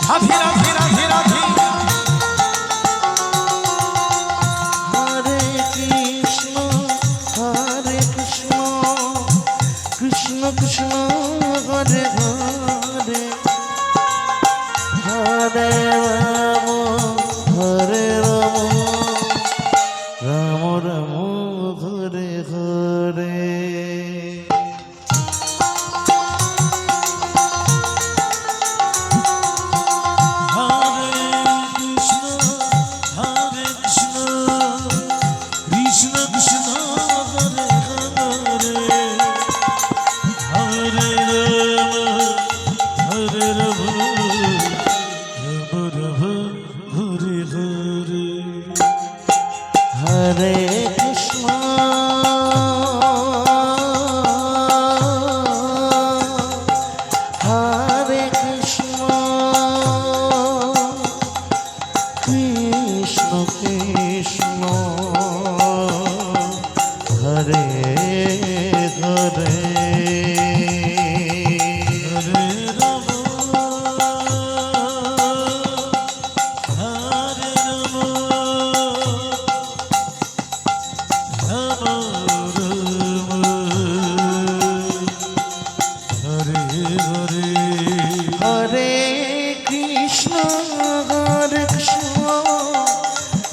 রাধে রাধে রাধে রাধে হরে কৃষ্ণ কৃষ্ণ কৃষ্ণ হরে হরে হরে রাম হরে রাম রাম রাম হরে হরে হরে কৃষ্ণ হরে কৃষ্ণ কৃষ্ণ কৃষ্ণ হরে হরে হরে রাম হরে রাম হরে কৃষ্ণ কৃষ্ণ কৃষ্ণ হরে হরে হরে রাম হরে হরে হরে কৃষ্ণ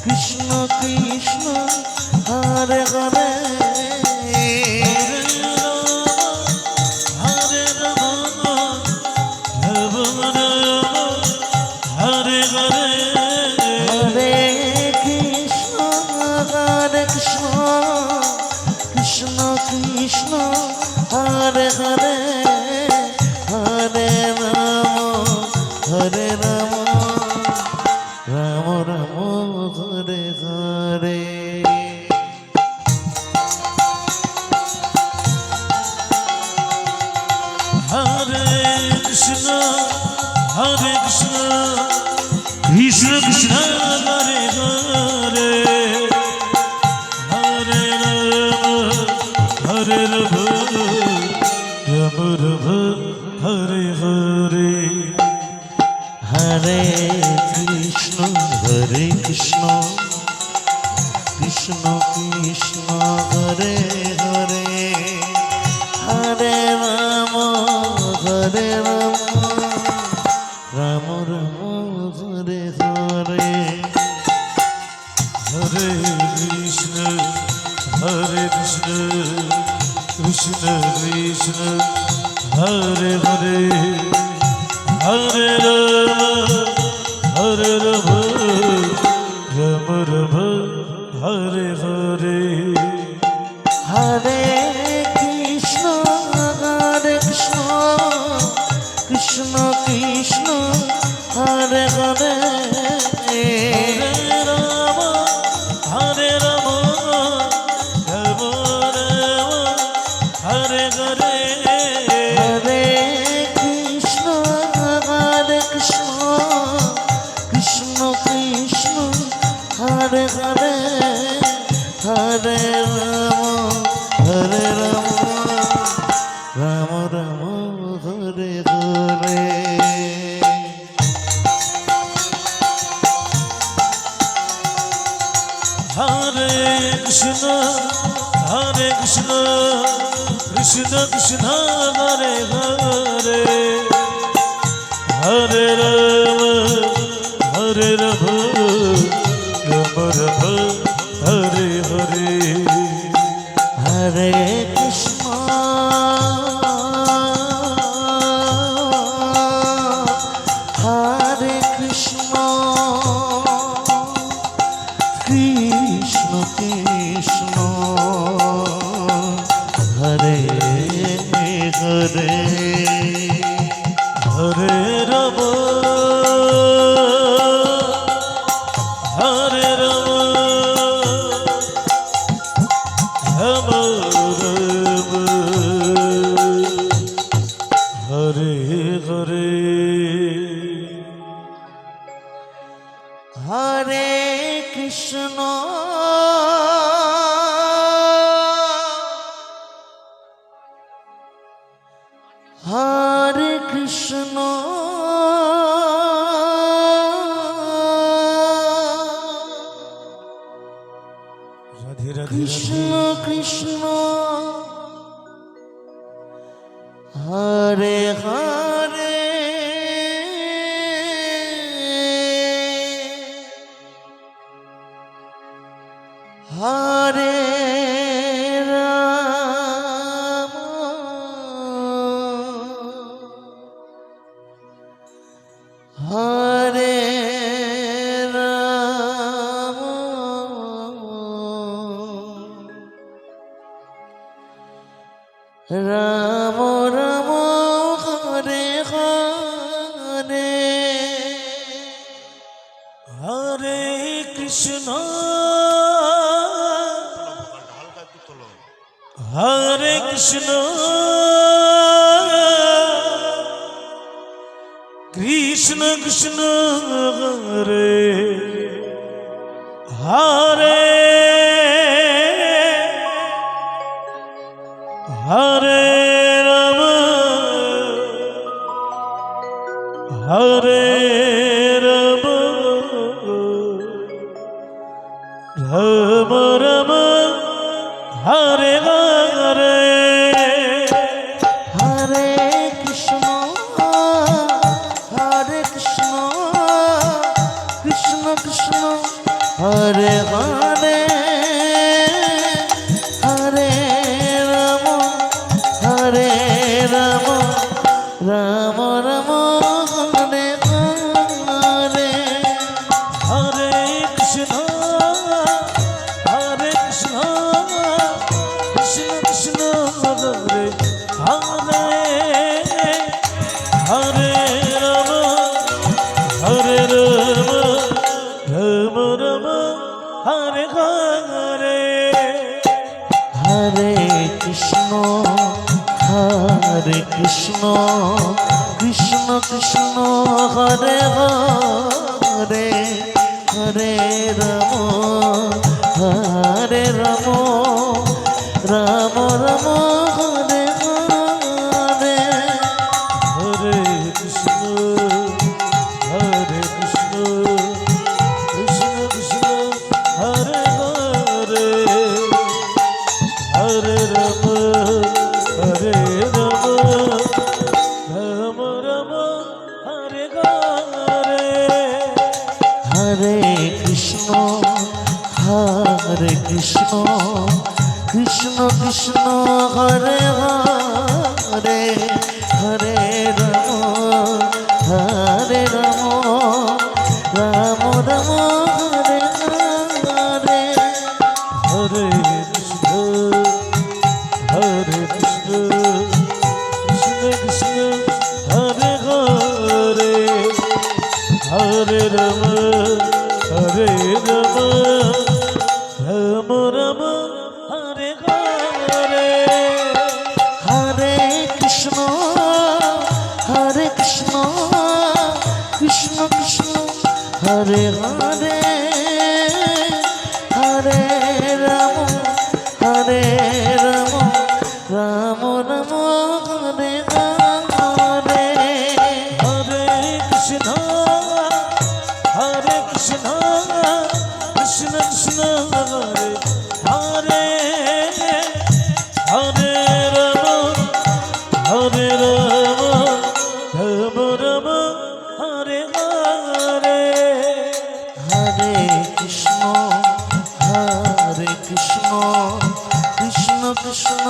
কৃষ্ণ কৃষ্ণ হরে হরে হরে রাম রাম রাম হরে হরে হরে কৃষ্ণ কৃষ্ণ কৃষ্ণ হরে হরে হরে রাম হরে রাম হরে হরে হরে কৃষ্ণ কৃষ্ণ কৃষ্ণ হরে হরে হরে রাম রাম রাম হরে হরে হরে কৃষ্ণ কৃষ্ণ কৃষ্ণ হরে হরে হরে রাম রাম রাম হরে হরে হরে কৃষ্ণ কৃষ্ণ কৃষ্ণ হরে হরে হরে রাম রাম হরে হরে হরে কৃষ্ণ কৃষ্ণ কৃষ্ণ হরে হরে হরে রাম রাম রাম হরে হরে হরে কৃষ্ণ কৃষ্ণ কৃষ্ণ হরে হরে হরে রাম রাম রাম হরে হরে হরে কৃষ্ণ হরে কৃষ্ণ কৃষ্ণ কৃষ্ণ হরে হরে হরে রাম হরে রাম রাম রাম হরে হরে হরে কৃষ্ণ হরে কৃষ্ণ কৃষ্ণ কৃষ্ণ হরে হরে হরে রাম হরে রাম রাম রাম হরে হরে হরে কৃষ্ণ হরে কৃষ্ণ কৃষ্ণ কৃষ্ণ হরে হরে হরে রাম হরে রাম রাম রাম হরে হরে হরে কৃষ্ণ হরে কৃষ্ণ কৃষ্ণ কৃষ্ণ হরে হরে হরে রাম হরে রাম রাম রাম হরে হরে হরে কৃষ্ণ হরে কৃষ্ণ কৃষ্ণ কৃষ্ণ হরে হরে হরে রাম হরে রাম রাম রাম হরে হরে হরে কৃষ্ণ হরে কৃষ্ণ কৃষ্ণ কৃষ্ণ হরে হরে হরে রাম হরে রাম রাম রাম হরে হরে হরে কৃষ্ণ হরে কৃষ্ণ কৃষ্ণ কৃষ্ণ হরে হরে হরে রাম হরে রাম রাম রাম হরে হরে হরে কৃষ্ণ হরে কৃষ্ণ কৃষ্ণ কৃষ্ণ হরে হরে হরে রাম হরে রাম রাম রাম হরে হরে হরে কৃষ্ণ হরে কৃষ্ণ কৃষ্ণ কৃষ্ণ হরে হরে হরে রাম হরে রাম রাম রাম হরে হরে হরে কৃষ্ণ হরে কৃষ্ণ কৃষ্ণ কৃষ্ণ হরে হরে হরে রাম হরে রাম রাম রাম হরে হরে হরে কৃষ্ণ হরে কৃষ্ণ কৃষ্ণ কৃষ্ণ হরে হরে হরে রাম হরে রাম রাম রাম হরে হরে হরে কৃষ্ণ হরে কৃষ্ণ কৃষ্ণ কৃষ্ণ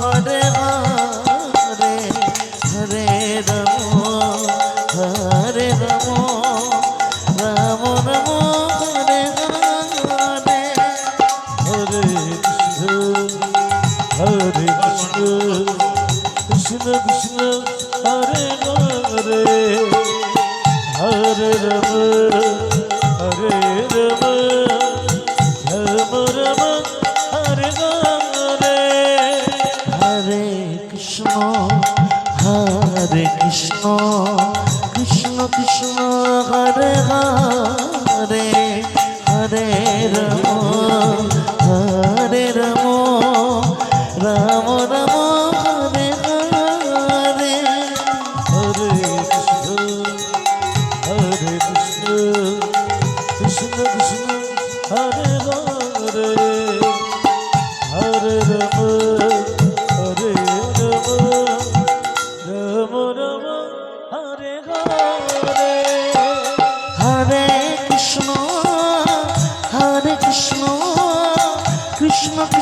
হরে হরে হরে রাম হরে রাম রাম রাম হরে হরে হরে কৃষ্ণ হরে কৃষ্ণ কৃষ্ণ কৃষ্ণ হরে হরে হরে রাম হরে রাম রাম রাম হরে হরে হরে কৃষ্ণ হরে কৃষ্ণ কৃষ্ণ কৃষ্ণ হরে হরে হরে রাম হরে রাম রাম রাম হরে হরে হরে কৃষ্ণ হরে কৃষ্ণ কৃষ্ণ কৃষ্ণ হরে হরে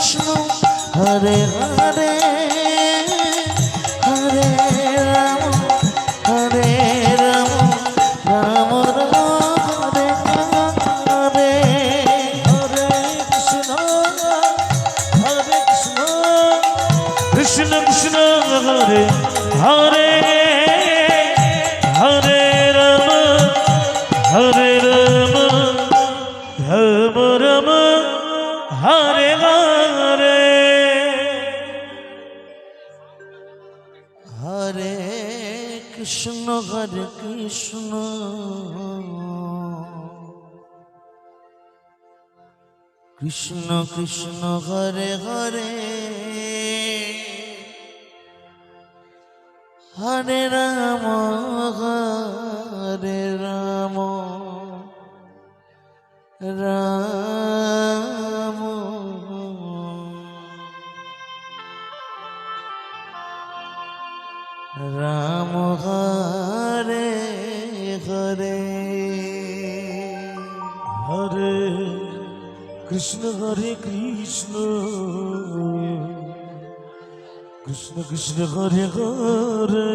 কৃষ্ণ হরে হরে হরে রাম হরে রাম রাম রাম হরে হরে হরে কৃষ্ণ কৃষ্ণ কৃষ্ণ হরে হরে হরে রাম হরে রাম রাম রাম হরে হরে হরে কৃষ্ণ কৃষ্ণ কৃষ্ণ হরে হরে হরে রাম রাম রাম হরে হরে হরে কৃষ্ণ হরে কৃষ্ণ কৃষ্ণ কৃষ্ণ হরে হরে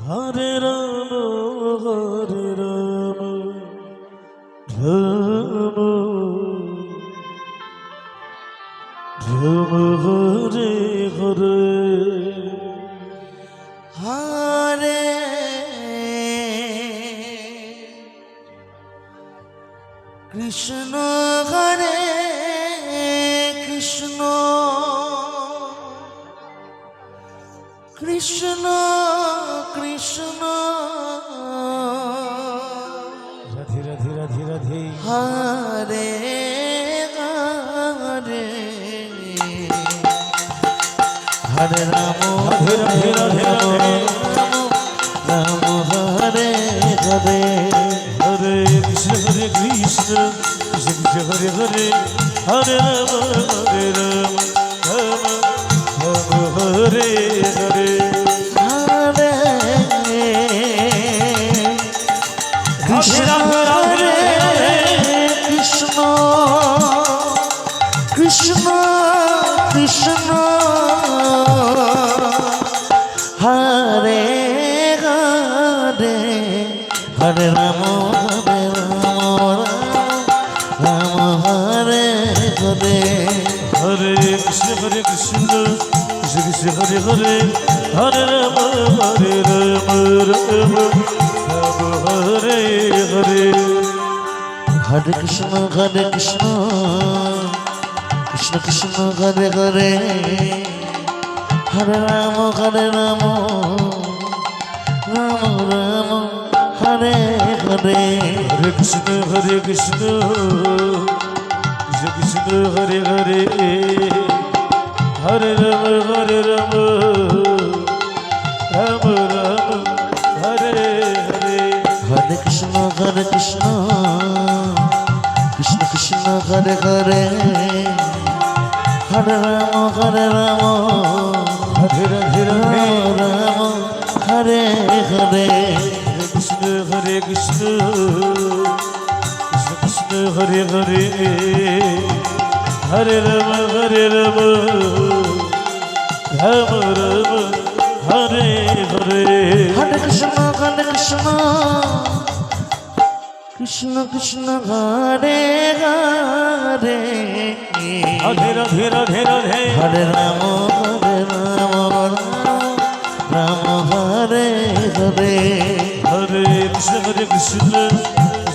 হরে রাম রাম রাম হরে হরে হরে কৃষ্ণ হরে কৃষ্ণ কৃষ্ণ কৃষ্ণ রাধে রাধে রাধে রাধে হরে হরে হরে রাম হরে রাধে রাধে রাম হরে হরে হরে কৃষ্ণ হরে কৃষ্ণ কৃষ্ণ হরে হরে হরে রাম রাম রাম হরে হরে হরে কৃষ্ণ হরে কৃষ্ণ কৃষ্ণ কৃষ্ণ হরে হরে হরে রাম রাম হরে হরে হরে কৃষ্ণ হরে কৃষ্ণ কৃষ্ণ কৃষ্ণ হরে হরে হরে রাম রাম হরে হরে হরে কৃষ্ণ কৃষ্ণ কৃষ্ণ হরে হরে হরে রাম রাম রাম হরে হরে হরে কৃষ্ণ কৃষ্ণ কৃষ্ণ হরে হরে হরে রাম রাম রাম হরে হরে হরে কৃষ্ণ কৃষ্ণ কৃষ্ণ হরে হরে হরে রাম হরে রাধে রাম হরে হরে কৃষ্ণ কৃষ্ণ কৃষ্ণ হরে হরে হরে রাম রাম রাম হরে হরে হরে কৃষ্ণ কৃষ্ণ কৃষ্ণ হরে হরে রাধে রাধে রাধে রাধে হরে রাম রাম হরে হরে হরে কৃষ্ণ কৃষ্ণ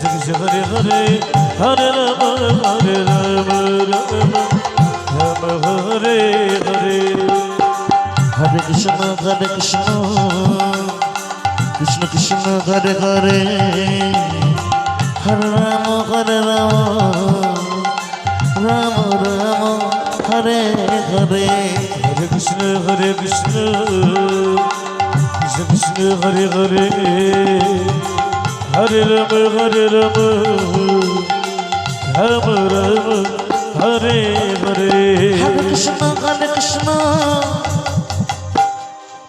কৃষ্ণ হরে হরে হরে রাম রাম হরে হরে হরে কৃষ্ণ কৃষ্ণ কৃষ্ণ হরে হরে হরে রাম রাম রাম হরে হরে হরে কৃষ্ণ কৃষ্ণ কৃষ্ণ হরে হরে হরে রাম রাম রাম হরে হরে হরে কৃষ্ণ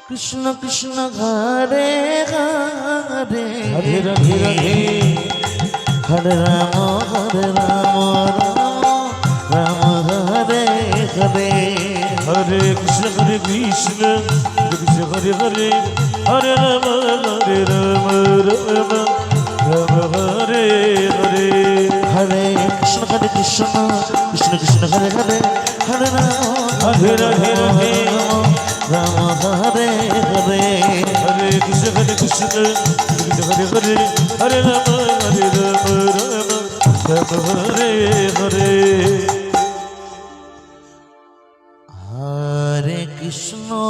কৃষ্ণ কৃষ্ণ হরে হরে হরে রাধে রাধে হরে Ram Ram Hare Krishna Hare Krishna Hare Hare Hare Rama Hare Rama Rama Rama Hare Hare Hare Krishna Krishna Krishna Hare Hare Hare Rama Hare Hare Rama Hare Hare Hare Krishna Hare Hare Hare Rama Hare Rama Rama Rama Hare Hare Hare Krishna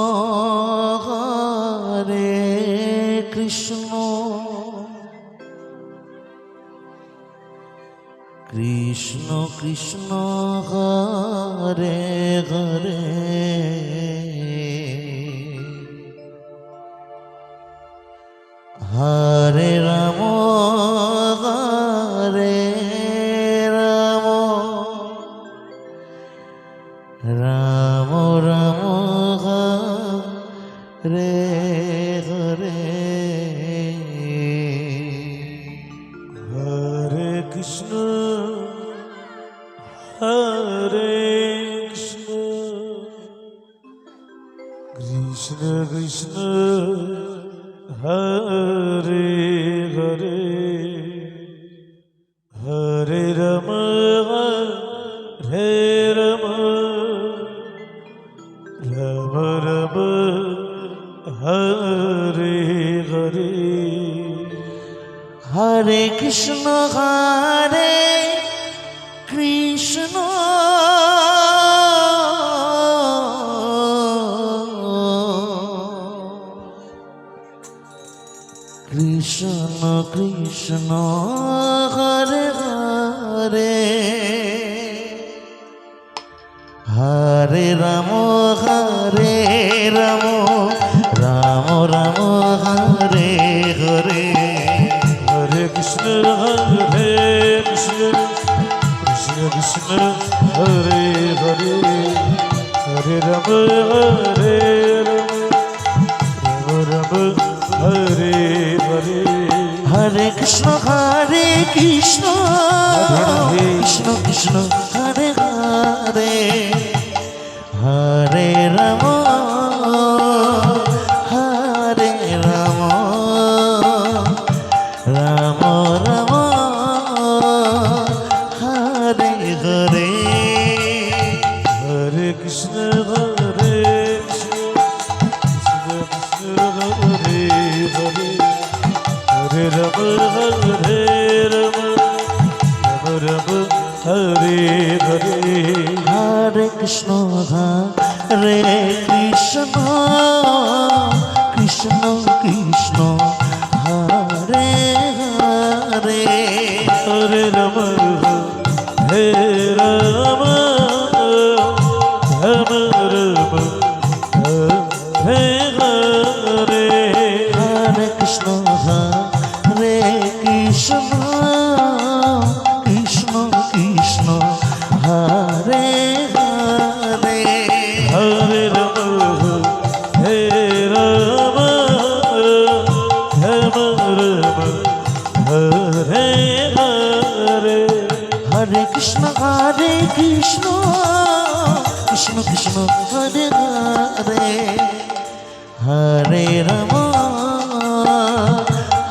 Krishna Krishna Hare Hare Hare Rama Hare Rama Rama Rama Hare Hare Hare Krishna Hare Krishna Krishna Krishna Hare Hare Hare Rama Hare Rama Rama Rama Hare Hare Hare Krishna Krishna Krishna Hare Hare Hare Rama Hare Rama Rama Rama Hare Hare Hare Krishna Hare Krishna Krishna Krishna Hare Hare Hare Rama Hare Rama Rama Rama Hare Hare Hare Krishna Krishna Krishna Hare Hare Hare Rama Hare Rama Rama Rama Hare Hare Hare Krishna Hare Krishna Krishna Krishna Hare Hare Hare Rama Hare Rama Rama Rama Hare Hare Hare Krishna Krishna Krishna Hare Hare Hare Rama Hare Rama Rama Rama Hare Hare Hare Krishna Krishna Krishna Hare Hare Hare Rama Hare Rama Rama Rama Hare Hare Hare Krishna Krishna Krishna Hare Hare Hare Rama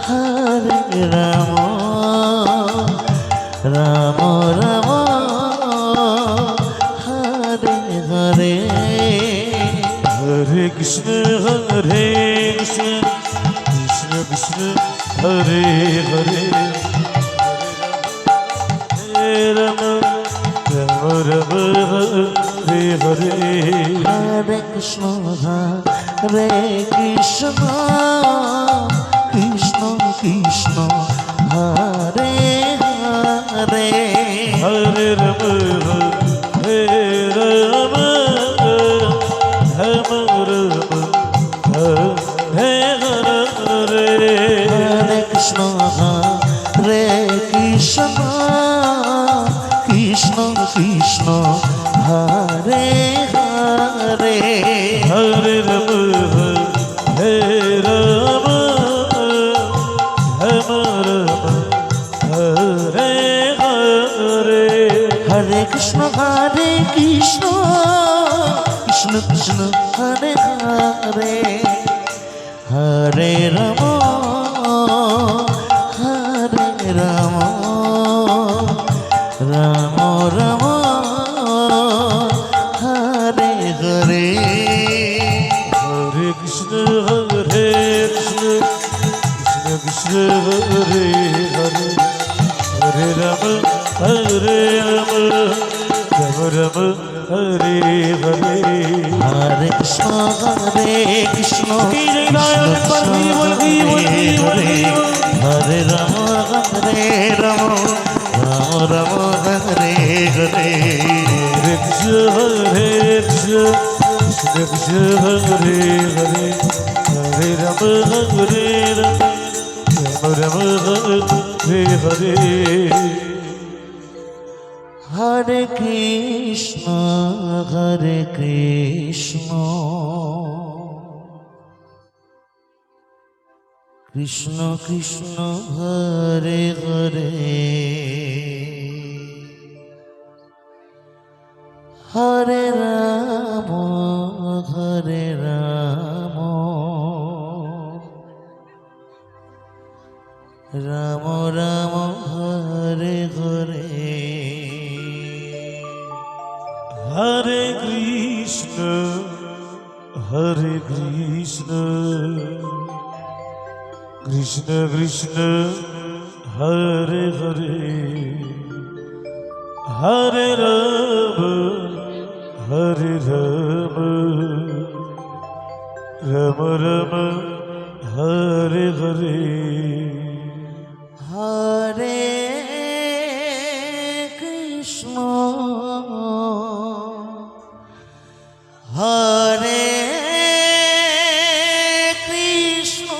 Hare Rama Rama Rama Hare Hare Hare Krishna Hare Krishna Krishna Krishna Hare Hare Hare Rama Rama Rama Hare Hare Hare Krishna Krishna Krishna Hare Hare Hare Rama Hare Rama Rama Rama Hare Hare Hare Krishna Krishna Krishna Hare Hare Hare Rama Hare Rama Rama Rama Hare Hare Hare Krishna Krishna Krishna Krishna Hare Hare Hare Ram হরে Ram Ram Ram Hare Hare Hare Krishna, Hare Krishna, Krishna Krishna, Hare Hare, Hare Rama, Hare Rama, Rama Rama, Hare Hare. হরে কৃষ্ণ কৃষ্ণ কি জয় নারায়ণ পার্বতী বলকি বলকি বলকি হরে রাম হরে Ram Ram Ram Hare Hare Hare Krishna, Hare Krishna, Krishna Krishna, Hare Hare, Hare Rama, Hare Rama, Rama Rama, Hare Hare. হরে Krishna Krishna Krishna Hare Hare Hare Ram Ram Ram Hare Hare Hare Krishna, Hare Krishna, Krishna Krishna, Hare Hare, Hare Rama, Hare Rama, Rama Rama, Hare Hare. হরে কৃষ্ণ হরে Krishna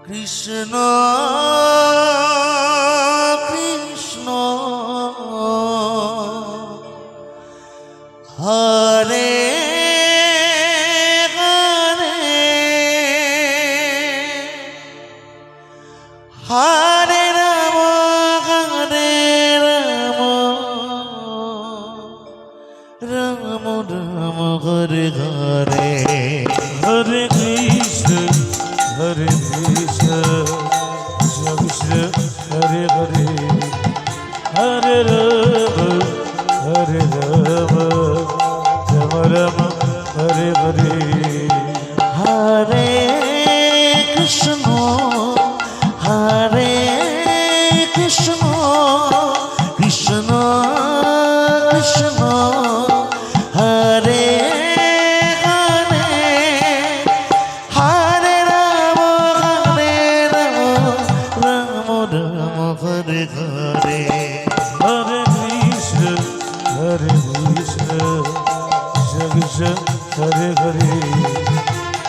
Krishna Krishna Hare Hare Ram Ram Ram Hare Hare Hare Krishna, Hare Krishna, Krishna Krishna, Hare Hare, Hare Rama, Hare Rama, Rama Rama, Hare Hare. হরে কৃষ্ণ হরে Krishna Krishna Krishna Hare Hare Hare Ram Ram Ram Hare Hare Hare Krishna, Hare Krishna, Krishna Krishna, Hare Hare,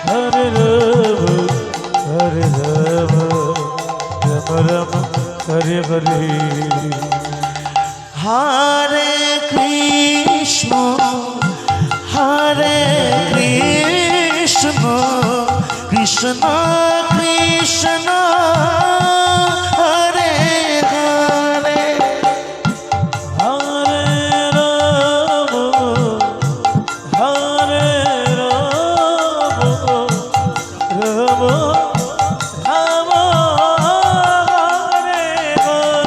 Hare Rama, Hare Rama, Rama Rama, Hare Hare. হরে Krishna Krishna Krishna Hare Hare Hare Rama, Hare Rama, Rama Rama, Hare Hare.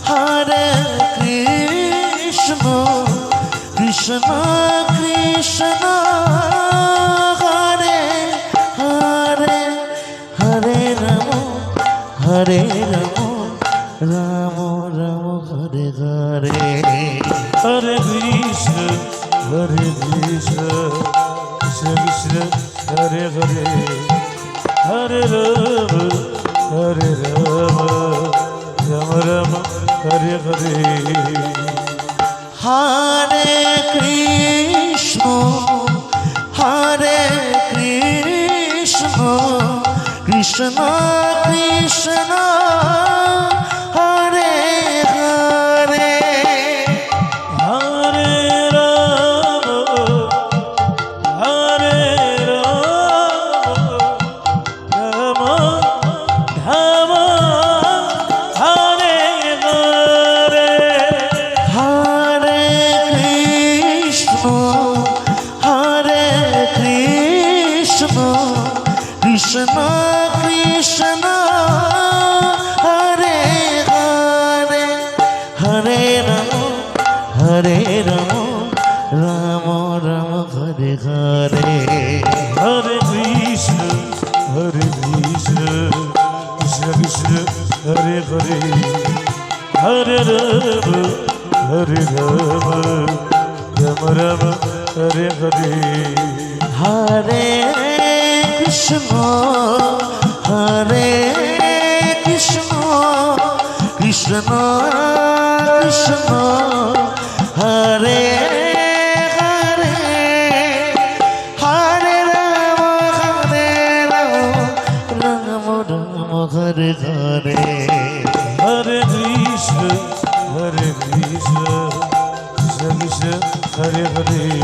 হরে Krishna Krishna Krishna Hare Hare Hare Ram Ram Ram Hare Hare Hare Krishna, Hare Krishna, Krishna Krishna, Hare Hare, Hare Rama, Hare Rama, Rama Rama, Hare Hare. হরে Krishna Krishna Krishna Hare Hare Hare Rama, Hare Rama, Rama Rama, হরে কৃষ্ণ কৃষ্ণ কৃষ্ণ হরে হরে হরে রাম হরে Ram Ram Ram Hare Hare Hare Krishna, Hare Krishna, Krishna Krishna, Hare Hare, Hare Rama, Hare Rama, Rama Rama, Hare Hare. হরে কৃষ্ণ হরে Krishna Krishna Krishna Hare Hare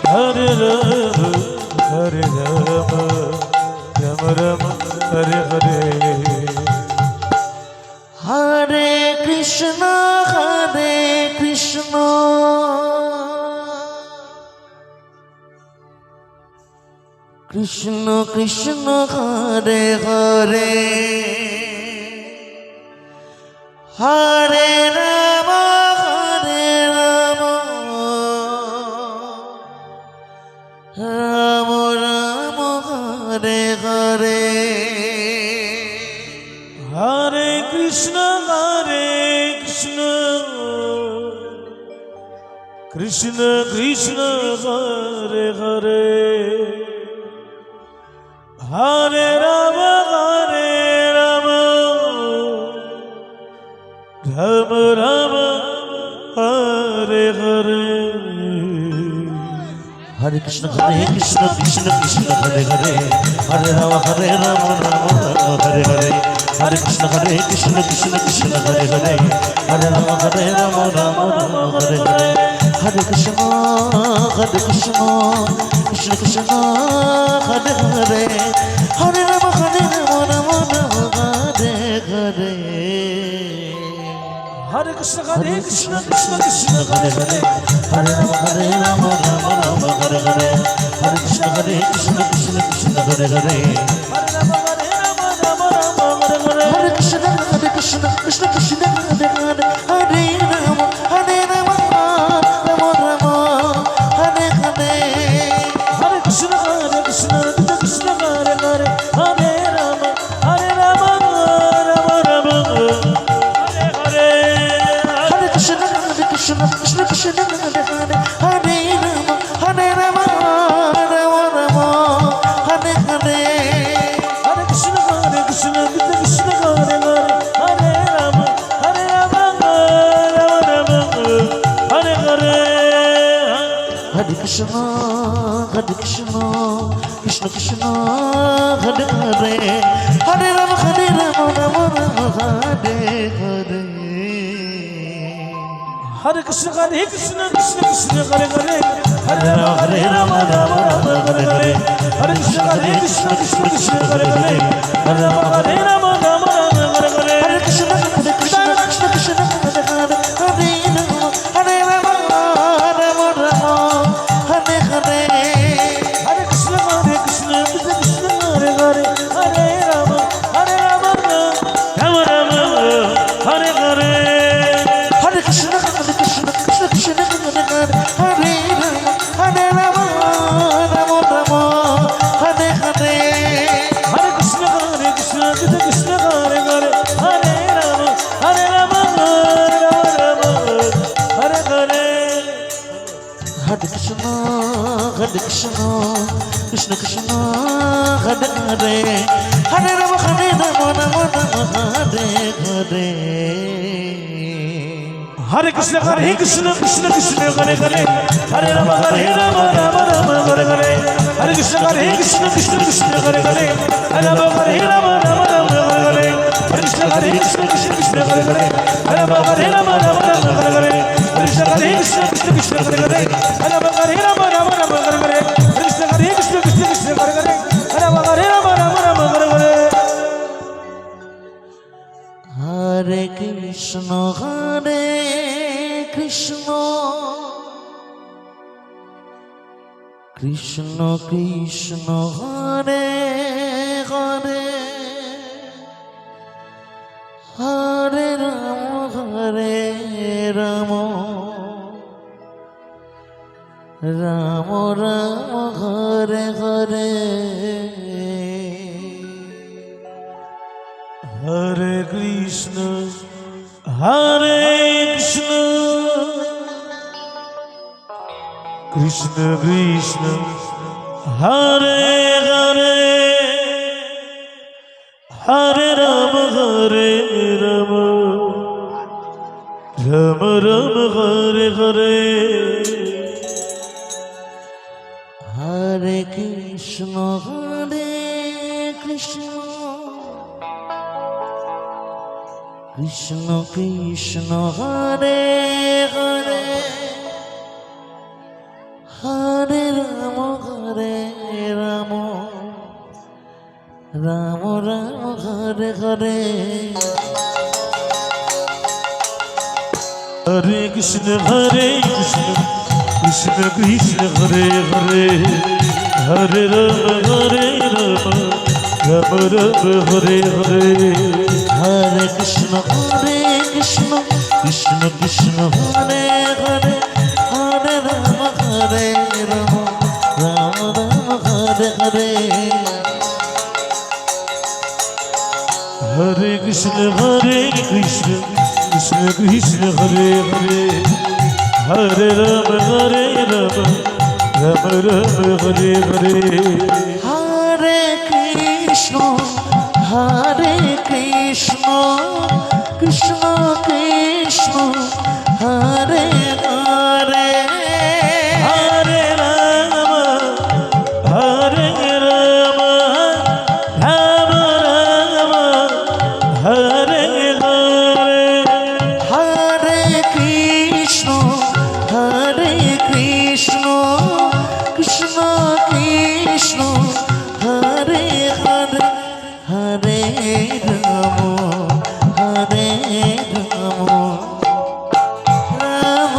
Hare Ram Ram Ram Hare Hare Hare Krishna, Hare Krishna, Krishna Krishna, Hare Hare, Hare Rama, Hare Rama, Rama Rama, Hare Hare. হরে Krishna Krishna Krishna Hare Hare Hare Ram Ram Ram Hare Hare Hare Krishna, Krishna Krishna, Hare Hare, Hare Rama, Rama Rama, Hare Hare. হরে Krishna Krishna Krishna Hare Hare Hare Ram Ram Hare Hare Hare Krishna Krishna Krishna Hare Hare Hare Ram Ram Hare Hare Hare Krishna Krishna Krishna Hare Hare Hare Ram Ram Hare Hare Hare Krishna, Krishna Krishna, Hare Hare Hare Ram Ram Hare Hare Hare Krishna Krishna Hare Hare Hare Krishna Krishna Krishna Hare Hare Hare Ram Ram Ram Hare Hare Hare Krishna, Krishna Krishna, Hare Hare, Hare Rama, Rama Rama, Hare Hare. হরে Krishna Krishna Krishna Hare Hare Hare Ram Ram Ram Hare Hare Hare Krishna, Krishna Krishna, Hare Hare, Hare Rama, Rama Rama, Hare Hare. হরে Krishna Krishna Krishna Hare Hare Hare Ram Ram Hare Hare Hare Krishna, Krishna Krishna, Hare Hare, Hare হরে Ram Ram Hare Hare Hare Krishna, Krishna Krishna, Hare Hare, Hare Rama, Hare Hare. হরে Krishna Krishna Krishna Hare Hare Hare Ram Ram Hare Hare Hare Krishna, Krishna Krishna, Hare Hare, Hare Rama, Rama Rama, Hare Hare. হরে Krishna Krishna Krishna Hare Hare Hare Ram Ram Ram Hare Hare Hare Krishna, Krishna Krishna, Hare Hare, Hare Rama, Rama Rama, Hare Hare. হরে Krishna Krishna Krishna Hare Hare Hare Ram Ram Hare Hare Hare Krishna, Krishna Krishna, Hare Hare, Hare Rama, Rama Rama, Hare Hare. Hare Krishna, Krishna Krishna, Hare Hare, Hare Rama, Rama Rama, Hare Hare. Hare Krishna, Krishna Krishna, Hare Hare, Hare Rama, Rama Rama, Hare Hare. Hare Krishna, Krishna Krishna, Hare Hare, Hare Rama, Rama Rama, Hare Hare. Hare Krishna, Krishna Krishna, Hare Hare, Hare Rama, Rama Rama, Hare Hare. হরে কৃষ্ণ কৃষ্ণ কৃষ্ণ হরে হরে হরে রাম রাম রাম হরে হরে হরে কৃষ্ণ হরে কৃষ্ণ কৃষ্ণ কৃষ্ণ হরে হরে হরে রাম রাম রাম হরে হরে হরে কৃষ্ণ কৃষ্ণ কৃষ্ণ হরে হরে হরে রাম রাম রাম হরে হরে হরে কৃষ্ণ কৃষ্ণ কৃষ্ণ কৃষ্ণ হরে হরে হরে রাম রাম রাম হরে হরে হরে কৃষ্ণ কৃষ্ণ কৃষ্ণ হরে হরে হরে রাম রাম হরে হরে হরে কৃষ্ণ কৃষ্ণ কৃষ্ণ কৃষ্ণ হরে হরে হরে রাম রাম রাম হরে হরে হরে কৃষ্ণ কৃষ্ণ কৃষ্ণ হরে হরে হরে রাম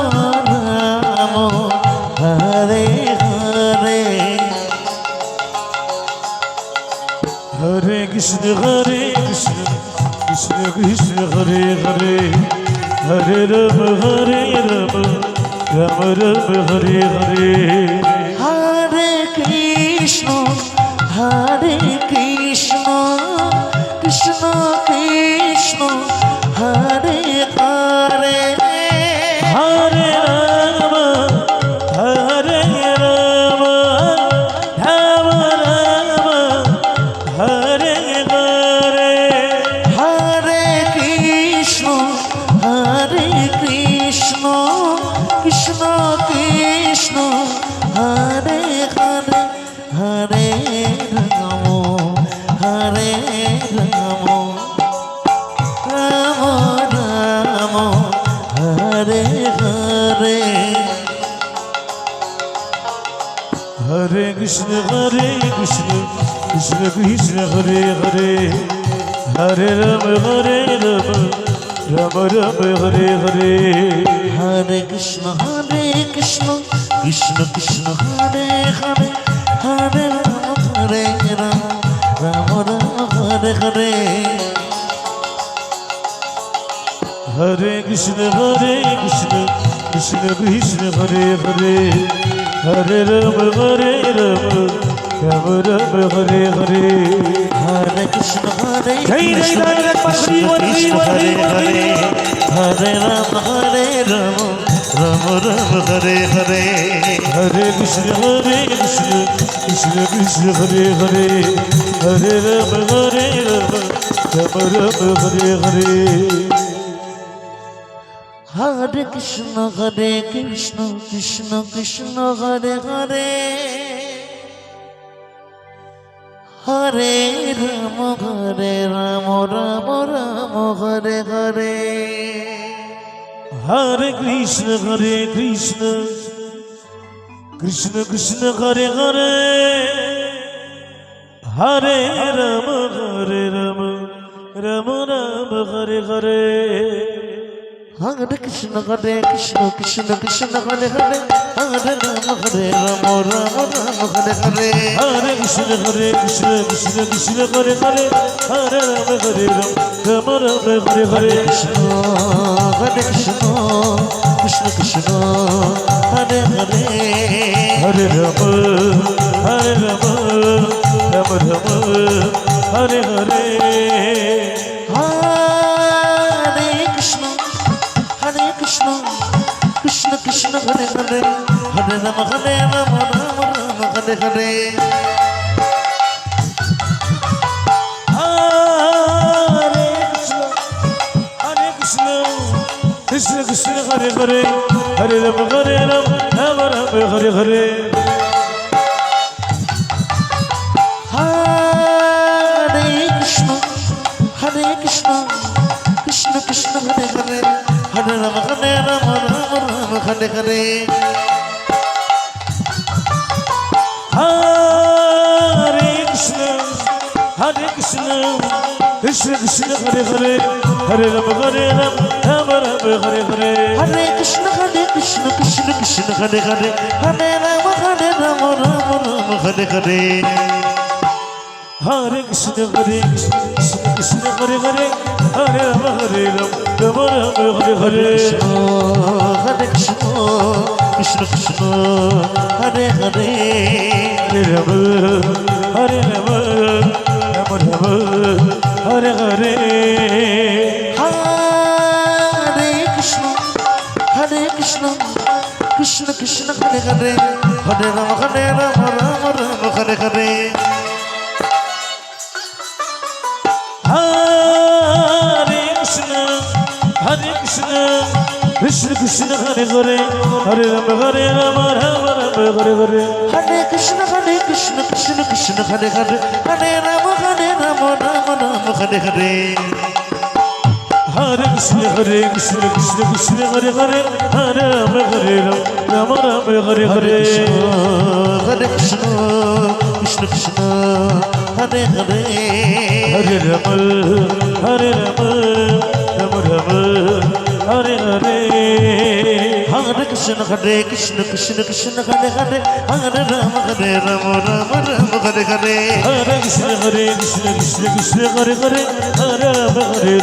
রাম রাম হরে হরে হরে কৃষ্ণ কৃষ্ণ কৃষ্ণ হরে হরে হরে রাম রাম হরে হরে হরে কৃষ্ণ কৃষ্ণ কৃষ্ণ কৃষ্ণ হরে হরে হরে রাম রাম রাম হরে হরে হরে কৃষ্ণ কৃষ্ণ কৃষ্ণ হরে হরে হরে রাম রাম রাম হরে হরে হরে কৃষ্ণ কৃষ্ণ কৃষ্ণ হরে হরে হরে রাম রাম হরে হরে হরে কৃষ্ণ কৃষ্ণ কৃষ্ণ কৃষ্ণ হরে হরে হরে রাম রাম রাম হরে হরে হরে কৃষ্ণ কৃষ্ণ কৃষ্ণ হরে হরে হরে রাম হরে হরে হরে কৃষ্ণ কৃষ্ণ কৃষ্ণ কৃষ্ণ হরে হরে হরে রাম রাম রাম হরে হরে হরে কৃষ্ণ জয় জয় জয় Krishna Hare Hare Hare Ram Ram Hare Hare Hare Krishna Krishna Krishna Krishna Hare Hare Hare Ram Ram Ram Hare Hare Hare Krishna Krishna Hare Hare Hare Ram Ram Hare Hare Hare Krishna Krishna Krishna Krishna Hare Hare Hare Ram Ram Ram Ram Hare Hare Hare Krishna Krishna Krishna Hare Hare Hare Rama Rama Rama Hare Hare Hare Krishna Krishna Krishna Hare Hare Hare Rama Rama Rama Hare Hare Hare Krishna Krishna Krishna Hare Hare Hare Rama Rama Rama Hare Hare Krishna Krishna Hare Hare Hare Rama Rama Rama Hare Hare Krishna Krishna Hare Hare Hare Rama Rama Rama Hare Hare Krishna Krishna Hare Hare Hare Rama Rama Hare Hare Krishna Krishna Hare Hare Hare Rama Rama Hare Hare Hare Krishna Krishna Krishna Hare Hare Hare Rama Rama Hare Hare Hare Krishna Krishna Hare Hare Hare Rama Rama Hare Hare Hare Krishna Krishna Krishna Hare Hare Hare Rama Rama Hare Hare Hare Krishna Krishna Krishna Hare Hare Hare Rama Rama Hare Hare Krishna Krishna Hare Hare Hare Rama Rama Hare Hare Hare Krishna Krishna Krishna Hare Hare Hare Rama Rama Hare Hare Hare Krishna Krishna Krishna Hare Hare Hare Rama Rama Hare Hare Hare Krishna Krishna Krishna Hare Hare Hare Rama Rama Hare Hare Hare Krishna Krishna Krishna Hare Hare Hare Rama Rama Hare Hare Hare Krishna Krishna Hare Hare Hare Rama Rama Hare Hare Krishna Krishna Krishna Hare Hare Hare Rama Rama Hare Hare Hare Krishna Hare Krishna Krishna Krishna Hare Hare Hare Rama Hare Rama Rama Rama Hare Hare Hare Krishna Hare Krishna Krishna Krishna Hare Hare Hare Rama Hare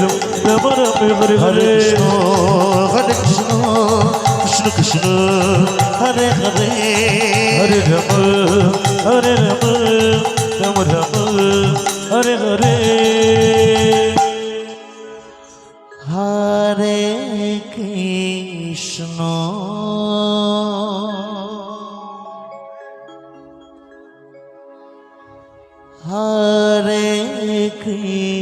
Rama Rama Hare Hare Krishna Hare Krishna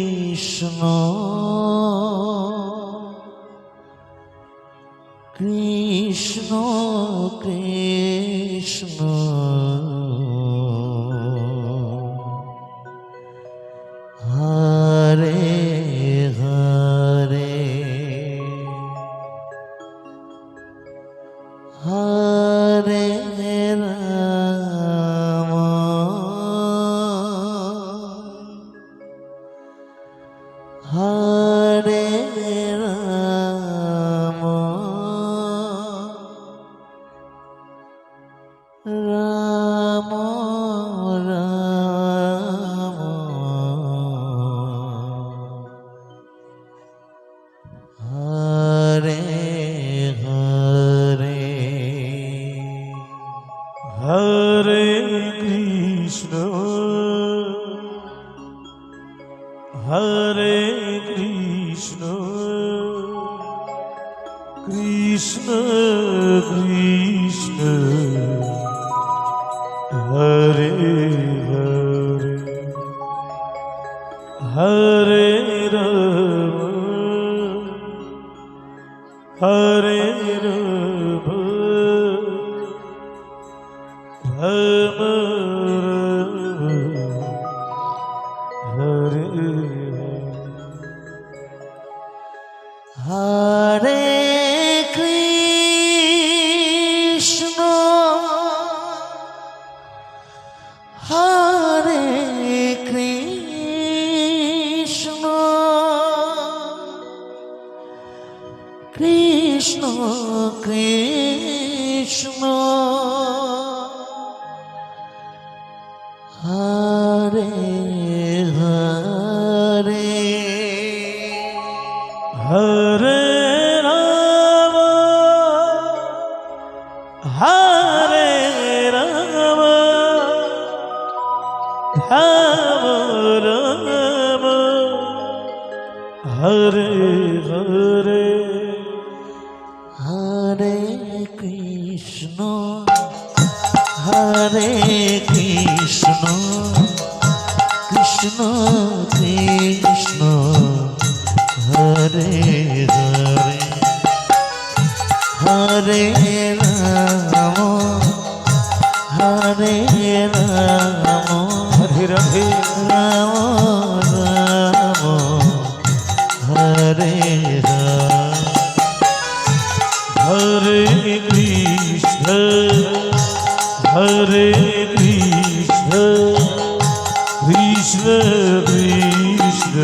Krishna Krishna Hare Hare Hare Ram হরে রাম রাম রাম হরে হরে হরে কৃষ্ণ হরে কৃষ্ণ কৃষ্ণ কৃষ্ণ হরে হরে হরে রাম হরে রাম হরে রাধে রাম রাম হরে হরে কৃষ্ণ হরে কৃষ্ণ কৃষ্ণ কৃষ্ণ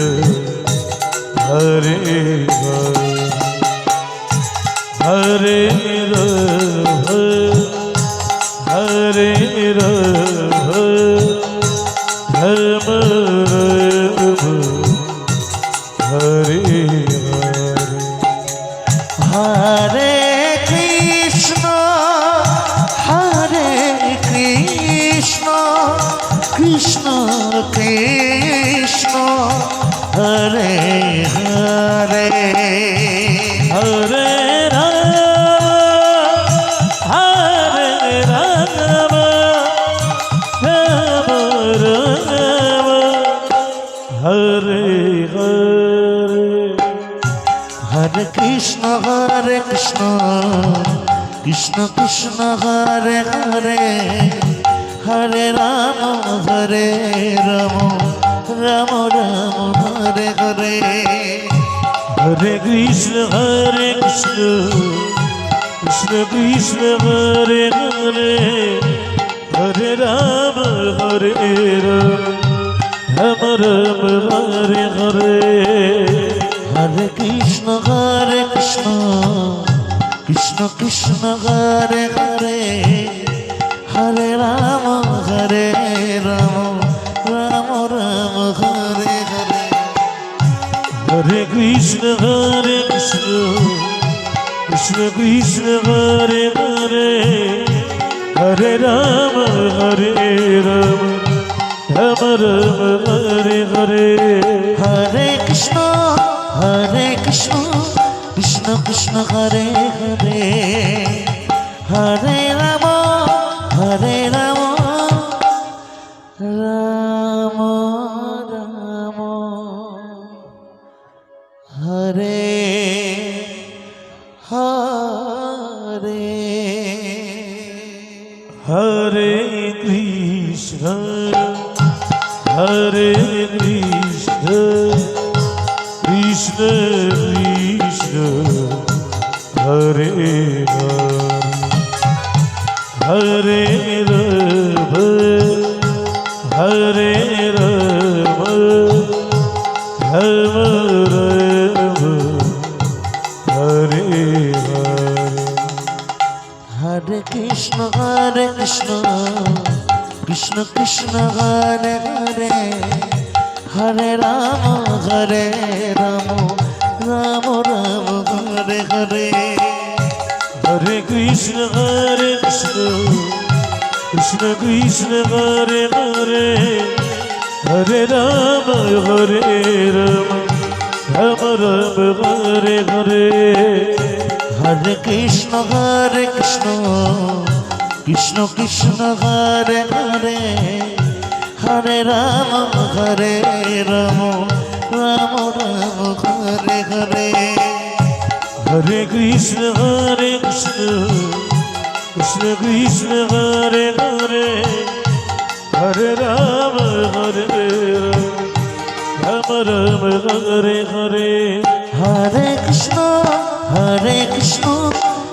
হরে হরে হরে রাম হরে রাম রাম রাম হরে হরে হরে কৃষ্ণ কৃষ্ণ কৃষ্ণ হরে হরে হরে রাম হরে রাম রাম রাম হরে হরে হরে কৃষ্ণ কৃষ্ণ কৃষ্ণ হরে হরে হরে রাম রাম রাম হরে হরে হরে কৃষ্ণ কৃষ্ণ কৃষ্ণ হরে হরে হরে রাম রাম রাম হরে হরে হরে কৃষ্ণ কৃষ্ণ কৃষ্ণ হরে হরে হরে রাম রাম রাম হরে হরে হরে কৃষ্ণ কৃষ্ণ কৃষ্ণ হরে হরে হরে রাম রাম রাম হরে হরে হরে কৃষ্ণ কৃষ্ণ কৃষ্ণ হরে হরে হরে রাম রাম রাম হরে হরে হরে কৃষ্ণ হরে কৃষ্ণ কৃষ্ণ কৃষ্ণ হরে হরে রাম হরে রাম রাম রাম হরে হরে হরে কৃষ্ণ কৃষ্ণ কৃষ্ণ হরে হরে হরে রাম রাম রাম হরে হরে হরে কৃষ্ণ কৃষ্ণ কৃষ্ণ হরে হরে হরে রাম রাম রাম হরে হরে হরে কৃষ্ণ কৃষ্ণ কৃষ্ণ হরে হরে হরে রাম রাম রাম হরে হরে হরে কৃষ্ণ কৃষ্ণ কৃষ্ণ হরে হরে হরে রাম রাম রাম হরে হরে হরে কৃষ্ণ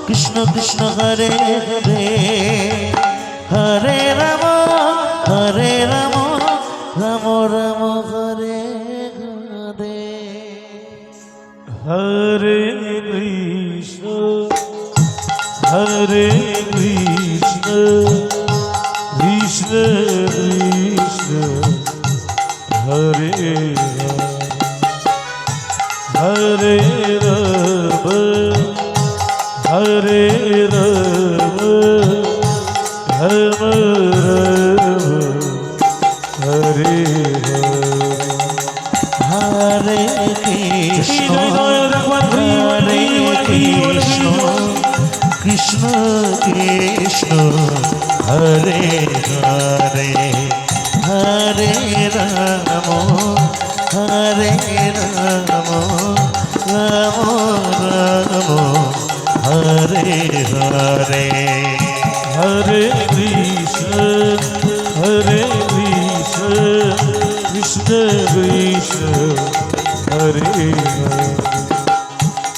কৃষ্ণ কৃষ্ণ হরে হরে হরে রাম রাম রাম হরে হরে হরে কৃষ্ণ কৃষ্ণ কৃষ্ণ হরে হরে রাম হরে রাম রাম রাম হরে হরে কৃষ্ণ হরে কৃষ্ণ কৃষ্ণ কৃষ্ণ হরে হরে হরে রাম হরে রাম রাম রাম হরে হরে হরে কৃষ্ণ কৃষ্ণ কৃষ্ণ হরে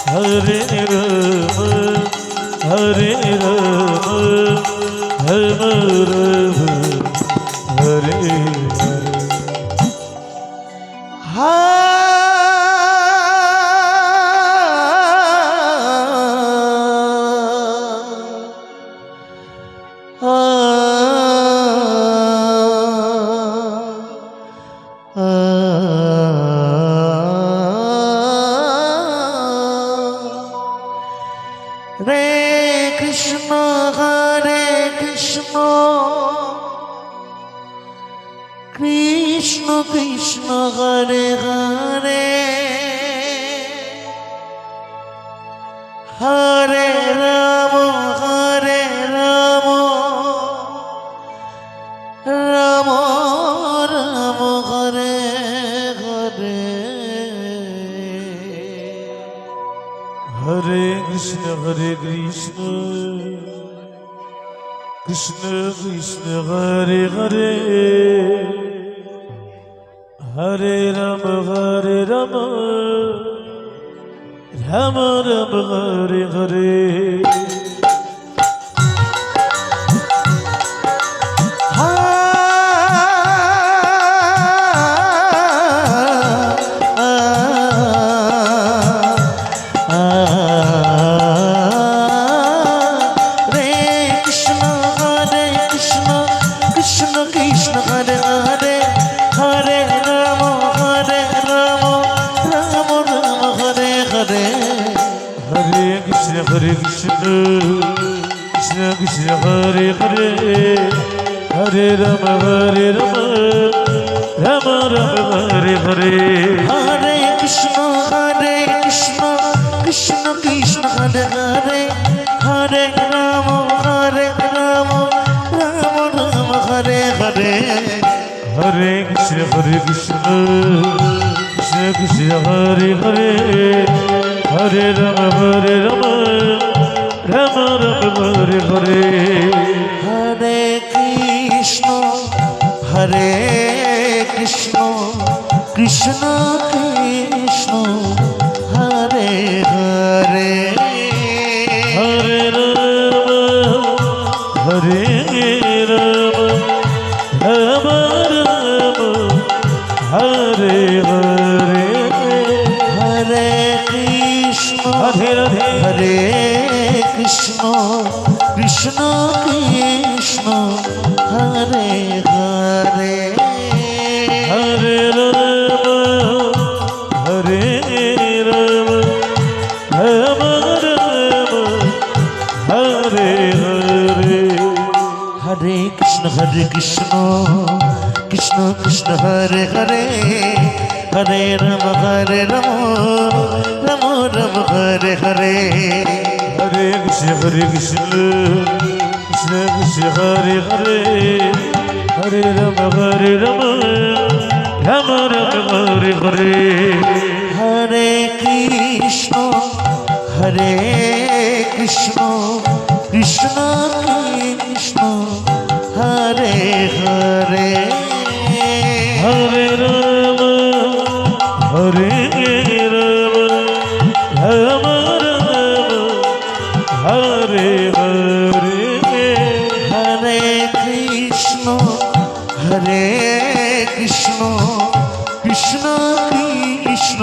হরে রাম হরে রাম রাম রাম হরে রে কৃষ্ণ হরে কৃষ্ণ কৃষ্ণ কৃষ্ণ হরে হরে হরে রাম রাম রাম হরে হরে হরে কৃষ্ণ কৃষ্ণ কৃষ্ণ হরে হরে হরে রাম রাম রাম হরে হরে हरे कृष्ण कृष्ण कृष्ण हरे हरे हरे राम राम राम हरे हरे हरे कृष्ण कृष्ण कृष्ण हरे हरे हरे राम राम राम हरे हरे हरे कृष्ण कृष्ण कृष्ण हरे हरे हरे राम राम राम हरे हरे हरे कृष्ण कृष्ण कृष्ण हरे हरे हरे राम राम राम हरे हरे हरे कृष्ण राधे राधे हरे Krishna Krishna Hare Hare Hare Ram Ram Ram Hare Hare Hare Krishna Krishna Krishna Hare Hare Hare Ram Ram Hare Hare Hare Krishna Krishna Krishna Hare Hare Hare Ram Ram Ram Hare Hare Hare Krishna Krishna Hare Hare Hare Ram Ram Ram Hare Hare Hare Krishna Krishna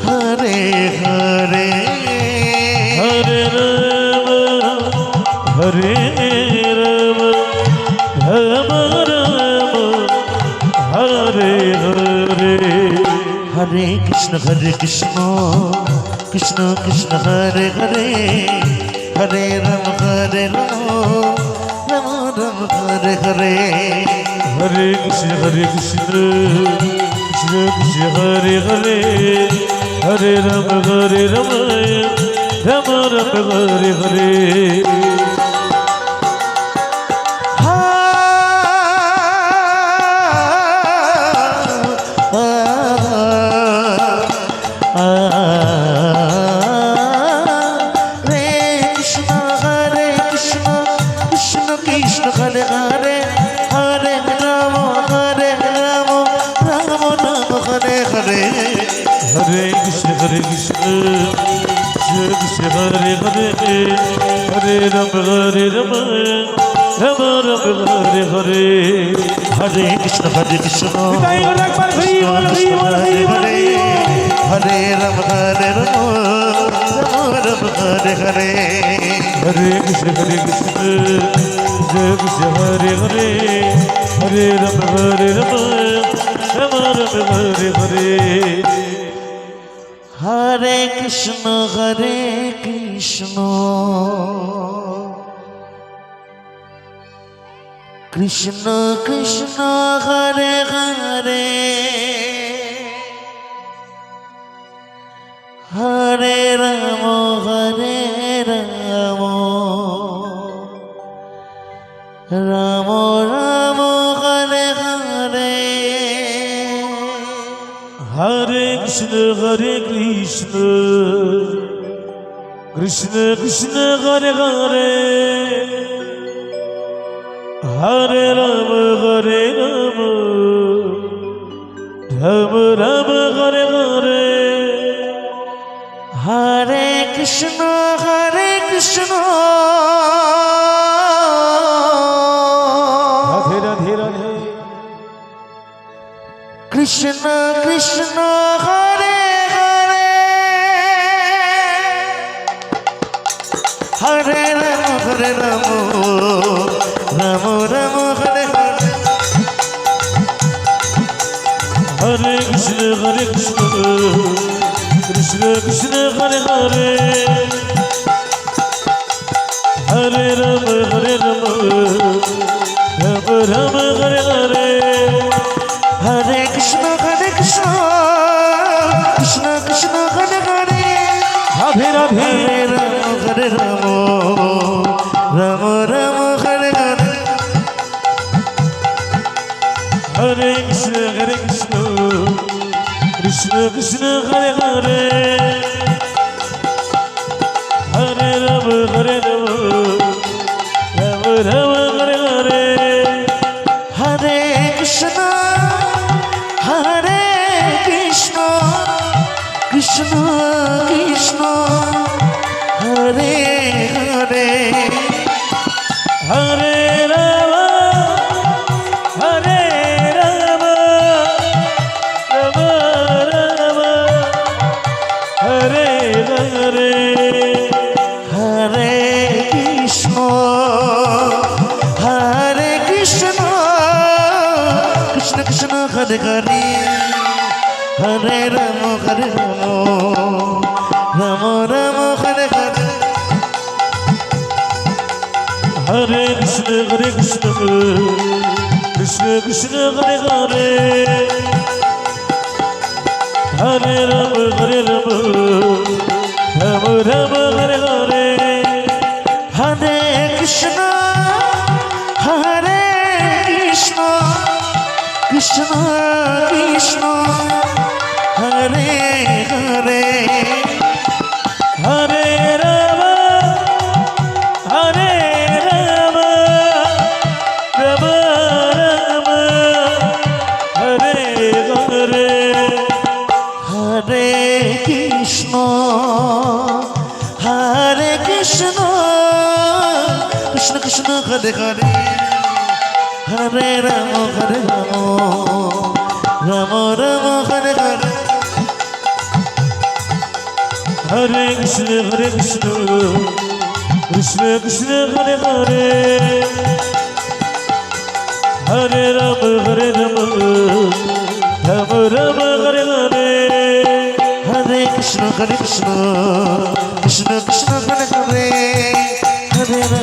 Hare Hare Hare Ram Ram Hare Krishna Krishna Krishna Hare Hare Hare Rama Rama Rama Hare Hare Hare Krishna Krishna Krishna Hare Hare Hare Rama Rama Rama Hare Hare Hare Krishna Krishna Krishna Hare Hare Hare Rama Rama Rama Hare Hare Hare Krishna Krishna Nitai gaur ekbar Hare Hare Rama Hare Rama Rama Hare Hare Hare Krishna Krishna Hare Hare Hare Rama Rama Rama Hare Hare Hare Krishna Krishna Krishna Hare Hare Hare Rama Rama Rama Hare Hare Hare Krishna Krishna Krishna Hare Hare Hare Rama Rama Rama Hare Hare Hare Krishna Radhe Radhe Radhe Krishna Krishna Hare Hare Hare Rama Rama Rama Hare Hare Hare Krishna Krishna Krishna Hare Hare Hare Rama Rama Rama Hare Hare Hare Krishna Krishna Krishna Hare Hare Radhe Radhe Hare Rama Rama Rama Hare Hare Hare Krishna Krishna Krishna Hare Hare Hare Rama Rama Rama Hare Hare Hare Krishna Krishna Krishna Hare Hare Hare Rama Rama Rama Rama Hare Hare Hare Krishna Krishna Krishna Hare Hare Hare Rama Rama Hare Hare Hare Krishna Krishna Krishna Hare Hare Hare Rama Rama Hare Hare Hare Krishna Krishna Krishna Hare Hare Hare Rama Rama Rama Rama Hare Hare Hare Krishna Krishna Krishna Hare Hare Hare Rama Rama Hare Hare Hare Krishna Krishna Krishna Hare Hare Hare Rama Rama Rama Hare Hare Hare Krishna, Krishna Krishna Hare Hare, Hare